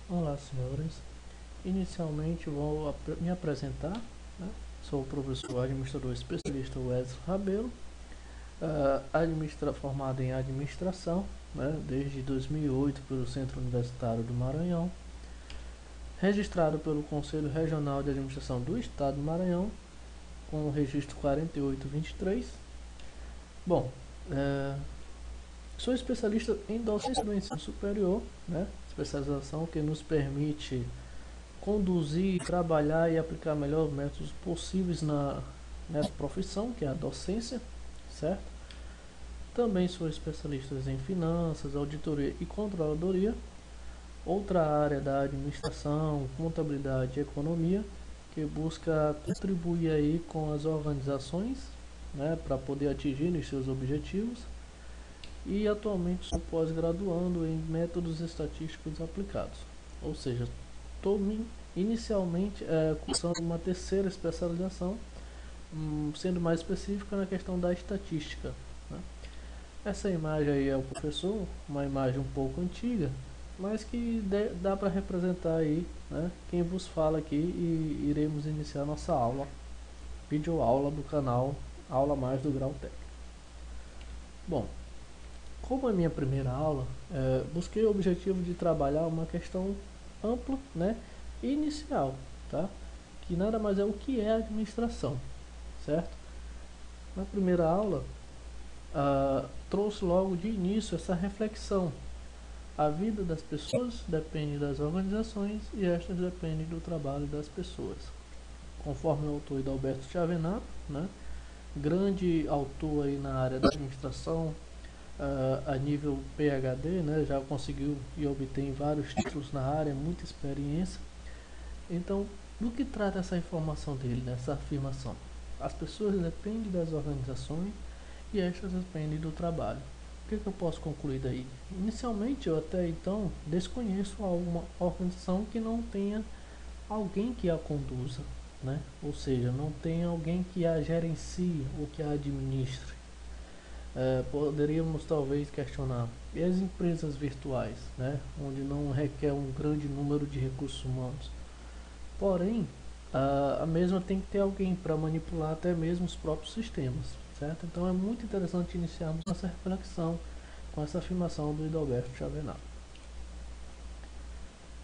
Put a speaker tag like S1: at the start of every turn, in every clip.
S1: Olá, senhores. Inicialmente vou me apresentar, né? Sou o professor administrador especialista Wesley Rabelo, formado em administração, né? Desde 2008 pelo Centro Universitário do Maranhão, registrado pelo Conselho Regional de Administração do Estado do Maranhão, com o registro 4823. Bom, sou especialista em docência do ensino superior, né? Especialização que nos permite conduzir, trabalhar e aplicar melhor métodos possíveis nessa profissão, que é a docência, certo? Também sou especialista em finanças, auditoria e controladoria, outra área da administração, contabilidade e economia, que busca contribuir aí com as organizações, né, para poder atingir os seus objetivos. E atualmente sou pós-graduando em métodos estatísticos aplicados, ou seja, estou inicialmente cursando uma terceira especialização, sendo mais específica na questão da estatística, né? Essa imagem aí é o professor, uma imagem um pouco antiga, mas que dá para representar aí, né, quem vos fala aqui, e iremos iniciar nossa aula, videoaula do canal Aula Mais do Grau Técnico. Bom, como é minha primeira aula, busquei o objetivo de trabalhar uma questão ampla, né, inicial, tá? Que nada mais é o que é administração, certo? Na primeira aula, trouxe logo de início essa reflexão. A vida das pessoas depende das organizações e estas dependem do trabalho das pessoas. Conforme o autor Hidalberto Chavenato, né, grande autor aí na área da administração, a nível PhD, né, já conseguiu e obtém vários títulos na área, muita experiência. Então, do que trata essa informação dele, nessa afirmação? As pessoas dependem das organizações e estas dependem do trabalho. O que eu posso concluir daí? Inicialmente, eu até então desconheço alguma organização que não tenha alguém que a conduza, né? Ou seja, não tenha alguém que a gerencie ou que a administre. Poderíamos talvez questionar, e as empresas virtuais, né? Onde não requer um grande número de recursos humanos? Porém, a mesma tem que ter alguém para manipular até mesmo os próprios sistemas, certo? Então é muito interessante iniciarmos essa reflexão com essa afirmação do Hidalberto Chavenato.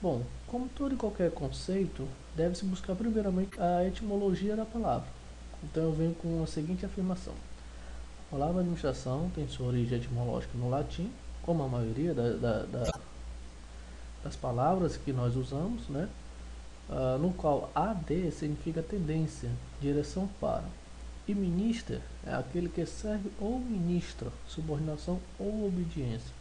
S1: Bom, como todo e qualquer conceito, deve-se buscar primeiramente a etimologia da palavra. Então eu venho com a seguinte afirmação. A palavra administração tem sua origem etimológica no latim, como a maioria das palavras que nós usamos, né? No qual AD significa tendência, direção para. E minister é aquele que serve ou ministra, subordinação ou obediência,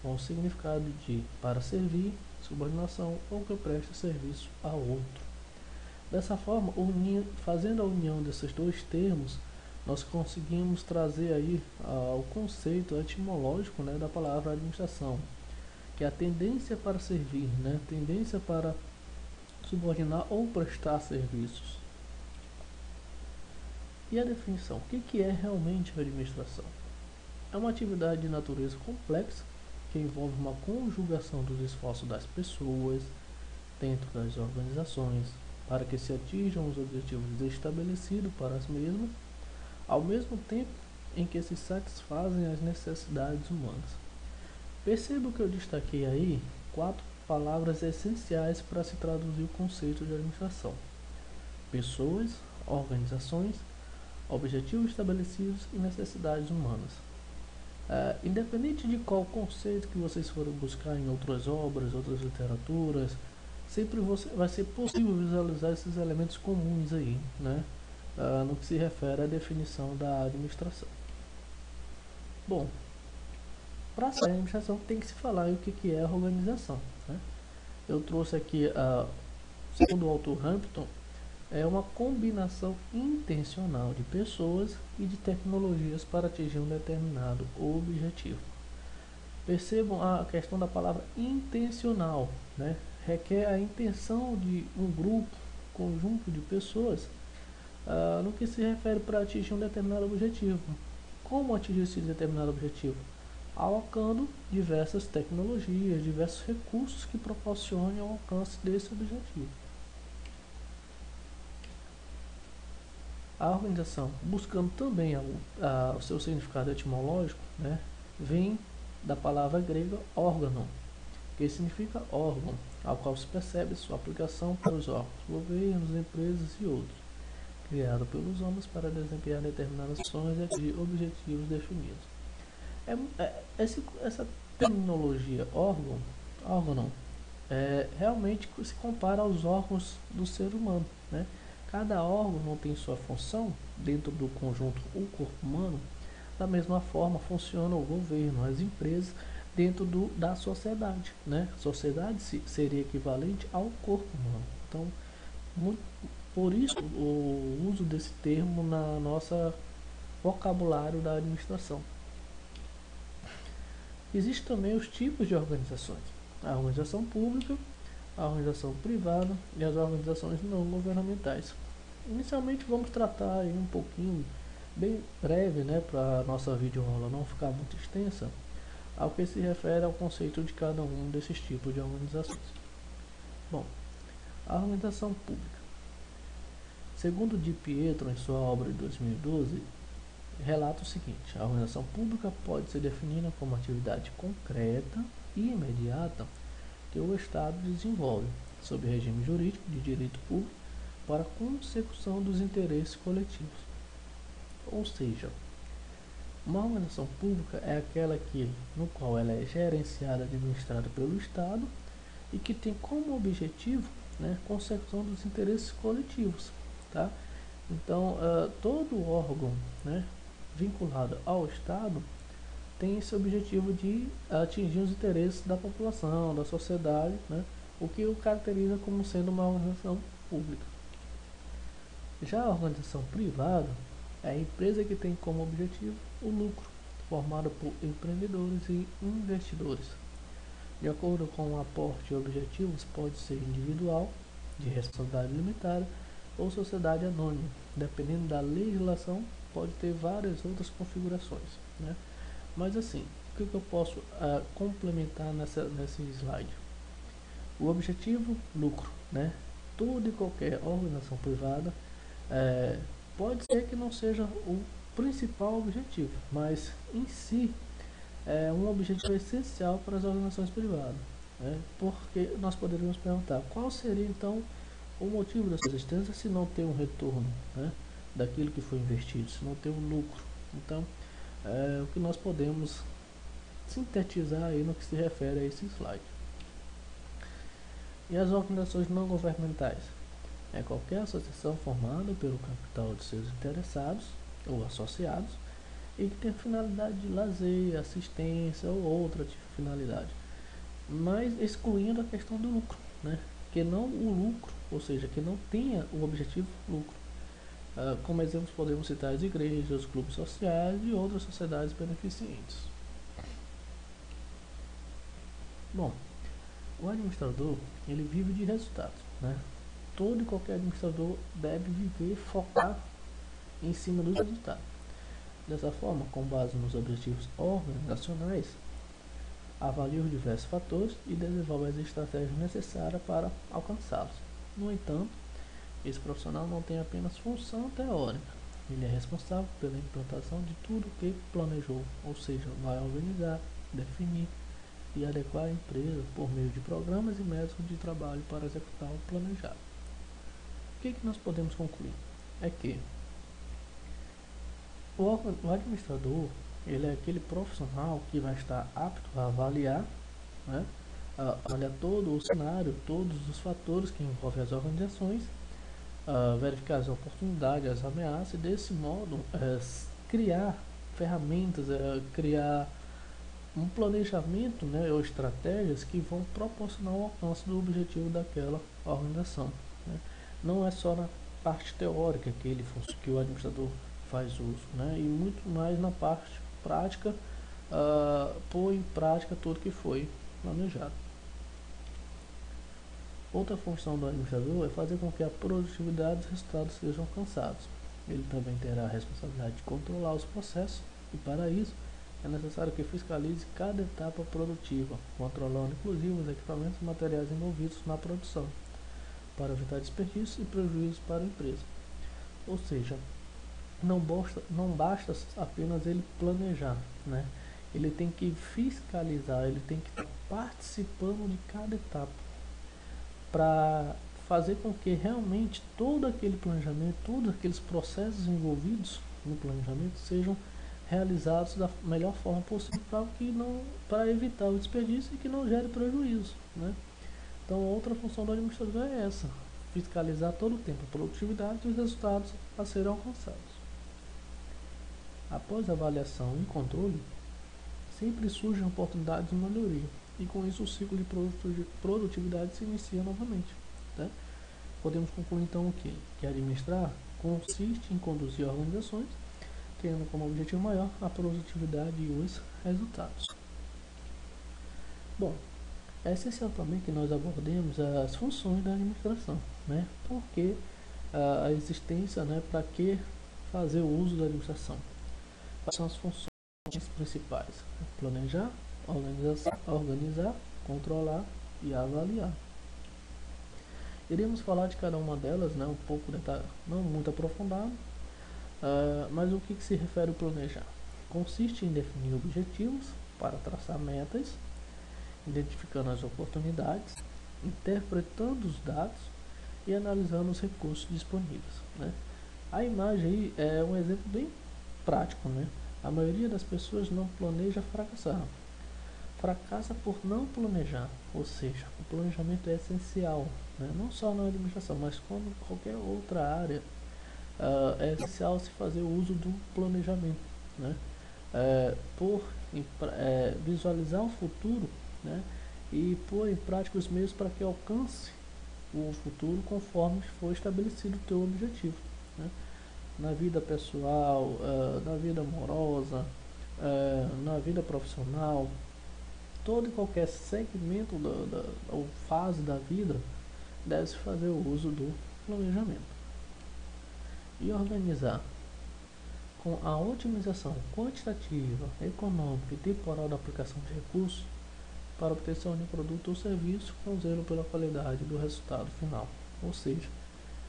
S1: com o significado de para servir, subordinação ou que presta serviço a outro. Dessa forma, fazendo a união desses dois termos, nós conseguimos trazer aí o conceito etimológico, né, da palavra administração, que é a tendência para servir, né, tendência para subordinar ou prestar serviços. E a definição, o que é realmente a administração? É uma atividade de natureza complexa que envolve uma conjugação dos esforços das pessoas dentro das organizações para que se atinjam os objetivos estabelecidos para as mesmas, ao mesmo tempo em que se satisfazem as necessidades humanas. Perceba que eu destaquei aí 4 palavras essenciais para se traduzir o conceito de administração: pessoas, organizações, objetivos estabelecidos e necessidades humanas. Independente de qual conceito que vocês forem buscar em outras obras, outras literaturas, sempre vai ser possível visualizar esses elementos comuns aí, né? No que se refere à definição da administração. Bom, para sair a administração tem que se falar o que é a organização, né? Eu trouxe aqui, segundo o autor Hampton, é uma combinação intencional de pessoas e de tecnologias para atingir um determinado objetivo. Percebam a questão da palavra intencional, né? Requer a intenção de um grupo, conjunto de pessoas, no que se refere para atingir um determinado objetivo. Como atingir esse determinado objetivo? alocando diversas tecnologias, diversos recursos que proporcionem o alcance desse objetivo. A organização, buscando também o seu significado etimológico, né, vem da palavra grega órgão, que significa órgão, ao qual se percebe sua aplicação para os órgãos, governos, empresas e outros, criado pelos homens para desempenhar determinadas ações e atingir objetivos definidos. Essa terminologia órgão, realmente se compara aos órgãos do ser humano, né? Cada órgão não tem sua função dentro do conjunto o corpo humano. Da mesma forma funciona o governo, as empresas dentro da sociedade, né? A sociedade seria equivalente ao corpo humano. Então, por isso o uso desse termo na nossa vocabulário da administração. Existem também os tipos de organizações: a organização pública, a organização privada e as organizações não governamentais. Inicialmente vamos tratar aí um pouquinho, bem breve, né, para a nossa videoaula não ficar muito extensa, ao que se refere ao conceito de cada um desses tipos de organizações. Bom, a organização pública. Segundo Di Pietro, em sua obra de 2012, relata o seguinte: a organização pública pode ser definida como atividade concreta e imediata que o Estado desenvolve, sob regime jurídico de direito público, para a consecução dos interesses coletivos. Ou seja, uma organização pública é aquela no qual ela é gerenciada e administrada pelo Estado e que tem como objetivo, né, consecução dos interesses coletivos, tá? Então, todo órgão, né, vinculado ao Estado tem esse objetivo de atingir os interesses da população, da sociedade, né, o que o caracteriza como sendo uma organização pública. Já a organização privada é a empresa que tem como objetivo o lucro, formada por empreendedores e investidores. De acordo com o aporte e objetivos, pode ser individual, de responsabilidade limitada, ou sociedade anônima. Dependendo da legislação, pode ter várias outras configurações, né? Mas assim, o que eu posso complementar nesse slide? O objetivo, lucro, né? Toda e qualquer organização privada pode ser que não seja o principal objetivo, mas em si é um objetivo essencial para as organizações privadas, né? Porque nós poderíamos perguntar qual seria então o motivo da sua existência se não tem um retorno, né, daquilo que foi investido, se não tem um lucro. Então, o que nós podemos sintetizar aí no que se refere a esse slide. E as organizações não governamentais? É qualquer associação formada pelo capital de seus interessados ou associados e que tem finalidade de lazer, assistência ou outra finalidade, mas excluindo a questão do lucro, né? Que não o lucro, ou seja, que não tenha o objetivo lucro. Como exemplos podemos citar as igrejas, os clubes sociais e outras sociedades beneficentes. Bom, o administrador, ele vive de resultados, né? Todo e qualquer administrador deve viver, focar em cima dos resultados. Dessa forma, com base nos objetivos organizacionais, avalia os diversos fatores e desenvolve as estratégias necessárias para alcançá-los. No entanto, esse profissional não tem apenas função teórica, ele é responsável pela implantação de tudo o que planejou, ou seja, vai organizar, definir e adequar a empresa por meio de programas e métodos de trabalho para executar o planejado. O que nós podemos concluir? É que o administrador, ele é aquele profissional que vai estar apto a avaliar, né, olhar todo o cenário, todos os fatores que envolvem as organizações, verificar as oportunidades, as ameaças, e desse modo criar ferramentas, criar um planejamento, né, ou estratégias que vão proporcionar o alcance do objetivo daquela organização, né? Não é só na parte teórica que o administrador faz uso, né, e muito mais na parte prática, pôr em prática tudo que foi planejado. Outra função do administrador é fazer com que a produtividade e os resultados sejam alcançados. Ele também terá a responsabilidade de controlar os processos e, para isso, é necessário que fiscalize cada etapa produtiva, controlando inclusive os equipamentos e materiais envolvidos na produção, para evitar desperdícios e prejuízos para a empresa. Ou seja, não basta apenas ele planejar, né? Ele tem que fiscalizar, ele tem que estar participando de cada etapa para fazer com que realmente todo aquele planejamento, todos aqueles processos envolvidos no planejamento sejam realizados da melhor forma possível para evitar o desperdício e que não gere prejuízo, né? Então, outra função do administrador é essa: fiscalizar todo o tempo a produtividade e os resultados a serem alcançados. Após a avaliação e controle, sempre surgem oportunidades de melhoria, e com isso o ciclo de produtividade se inicia novamente, tá? Podemos concluir então o que administrar consiste em conduzir organizações, tendo como objetivo maior a produtividade e os resultados. Bom, é essencial também que nós abordemos as funções da administração, né? Porque a existência, né, para que fazer o uso da administração? Quais são as funções principais? Planejar, organizar, controlar e avaliar. Iremos falar de cada uma delas, né, um pouco não muito aprofundado, mas o que se refere ao planejar? Consiste em definir objetivos para traçar metas, identificando as oportunidades, interpretando os dados e analisando os recursos disponíveis, né? A imagem aí é um exemplo bem prático, né? A maioria das pessoas não planeja fracassar. Fracassa por não planejar, ou seja, o planejamento é essencial, né? Não só na administração, mas como em qualquer outra área, é essencial se fazer o uso do planejamento, né? Por visualizar o futuro, né? E pôr em prática os meios para que alcance o futuro conforme for estabelecido o teu objetivo, né? Na vida pessoal, na vida amorosa, na vida profissional, todo e qualquer segmento ou fase da vida deve-se fazer o uso do planejamento. E organizar. Com a otimização quantitativa, econômica e temporal da aplicação de recursos para obtenção de um produto ou serviço com zelo pela qualidade do resultado final. Ou seja,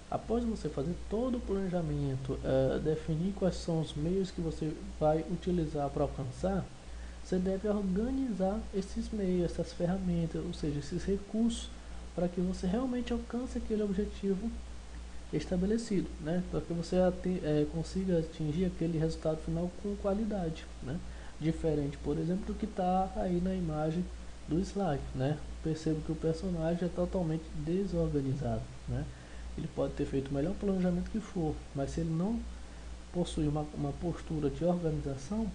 S1: após você fazer todo o planejamento, definir quais são os meios que você vai utilizar para alcançar, você deve organizar esses meios, essas ferramentas, ou seja, esses recursos, para que você realmente alcance aquele objetivo estabelecido, né? Para que você consiga atingir aquele resultado final com qualidade, né? Diferente, por exemplo, do que está aí na imagem do slide, né? Percebo que o personagem é totalmente desorganizado, né? Ele pode ter feito o melhor planejamento que for, mas se ele não possui uma postura de organização,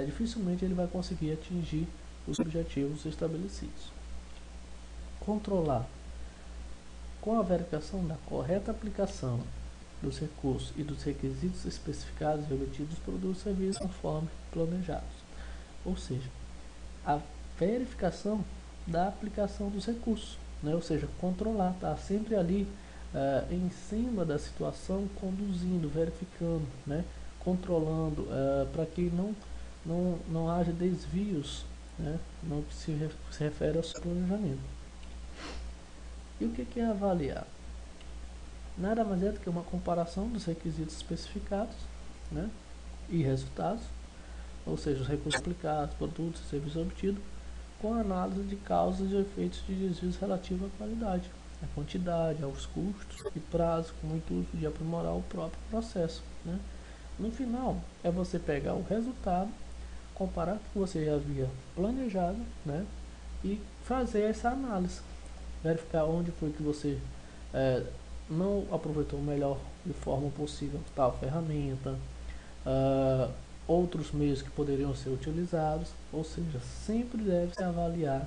S1: dificilmente ele vai conseguir atingir os objetivos estabelecidos. Controlar. Com a verificação da correta aplicação dos recursos e dos requisitos especificados e obtidos dos produtos e serviços conforme planejados. Ou seja, a verificação da aplicação dos recursos, né? Ou seja, controlar, tá sempre ali em cima da situação, conduzindo, verificando, né? Controlando, para que não haja desvios, né? No que se refere ao seu planejamento. E o que é avaliar? Nada mais é do que uma comparação dos requisitos especificados, né, e resultados, ou seja, os recursos aplicados, produtos e serviços obtidos, com análise de causas e efeitos de desvios relativos à qualidade, à quantidade, aos custos e prazo, com o intuito de aprimorar o próprio processo, né. No final, é você pegar o resultado, comparar com o que você já havia planejado, né, e fazer essa análise. Verificar onde foi que você não aproveitou melhor de forma possível tal ferramenta, outros meios que poderiam ser utilizados, ou seja, sempre deve-se avaliar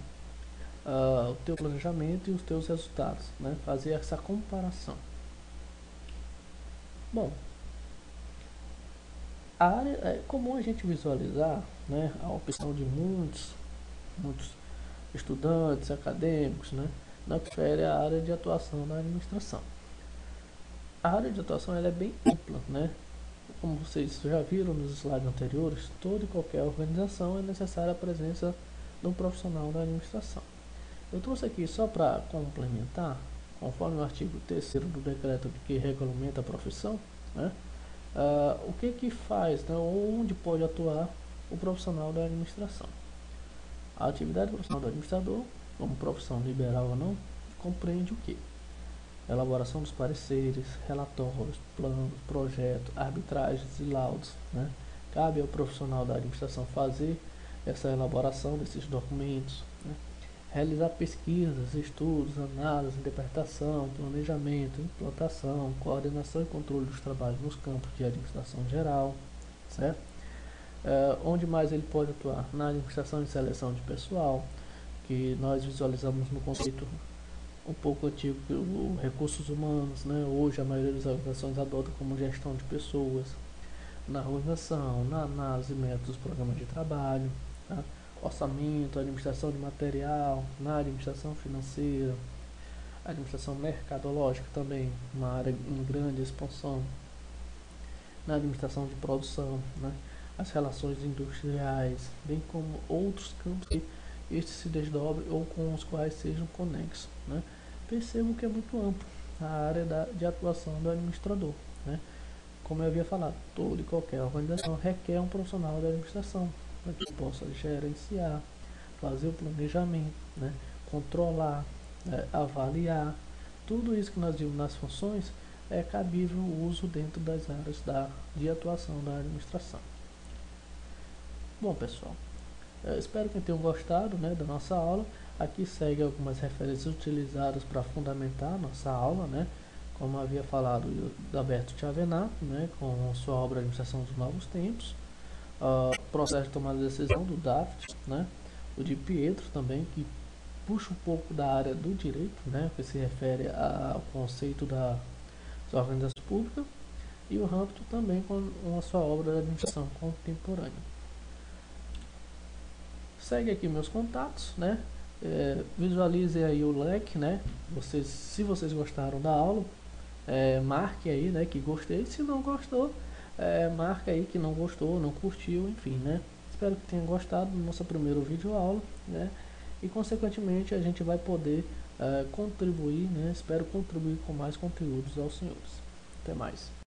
S1: o teu planejamento e os teus resultados, né? Fazer essa comparação. Bom, a área, é comum a gente visualizar, né, a opção de muitos estudantes, acadêmicos, né, na que refere à área de atuação na administração. A área de atuação ela é bem ampla, né? como vocês já viram nos slides anteriores, toda e qualquer organização é necessária a presença de um profissional da administração. Eu trouxe aqui só para complementar, conforme o artigo 3º do decreto que regulamenta a profissão, né, o que faz, né, onde pode atuar o profissional da administração. A atividade profissional do administrador, como profissão liberal ou não, compreende o que? Elaboração dos pareceres, relatórios, planos, projetos, arbitragens e laudos, né? Cabe ao profissional da administração fazer essa elaboração desses documentos, né? Realizar pesquisas, estudos, análises, interpretação, planejamento, implantação, coordenação e controle dos trabalhos nos campos de administração geral, certo? Onde mais ele pode atuar? Na administração e seleção de pessoal, que nós visualizamos no conceito um pouco antigo, o recursos humanos, né? Hoje a maioria das organizações adota como gestão de pessoas, na organização, na análise e métodos dos programas de trabalho, tá? Orçamento, administração de material, na administração financeira, administração mercadológica também, uma área em grande expansão, na administração de produção, né? As relações industriais, bem como outros campos que este se desdobre ou com os quais sejam conexos, né? Percebo que é muito amplo a área de atuação do administrador, né? Como eu havia falado, toda e qualquer organização requer um profissional da administração para que possa gerenciar, fazer o planejamento, né? Controlar, avaliar. Tudo isso que nós vimos nas funções é cabível o uso dentro das áreas de atuação da administração. Bom, pessoal, espero que tenham gostado, né, da nossa aula. Aqui segue algumas referências utilizadas para fundamentar a nossa aula, né? Como havia falado, da Alberto Chavenato, né, com sua obra Administração dos Novos Tempos, processo de tomada de decisão do Daft, né, o de Pietro também, que puxa um pouco da área do direito, né, que se refere ao conceito da organização pública, e o Hampton também com a sua obra de administração contemporânea. Segue aqui meus contatos, né? Visualize aí o leque, né? Se vocês gostaram da aula, marque aí, né, que gostei. Se não gostou, marca aí que não gostou, não curtiu, enfim, né? Espero que tenha gostado do nosso primeiro vídeo aula, né? E consequentemente a gente vai poder contribuir, né? Espero contribuir com mais conteúdos aos senhores. Até mais.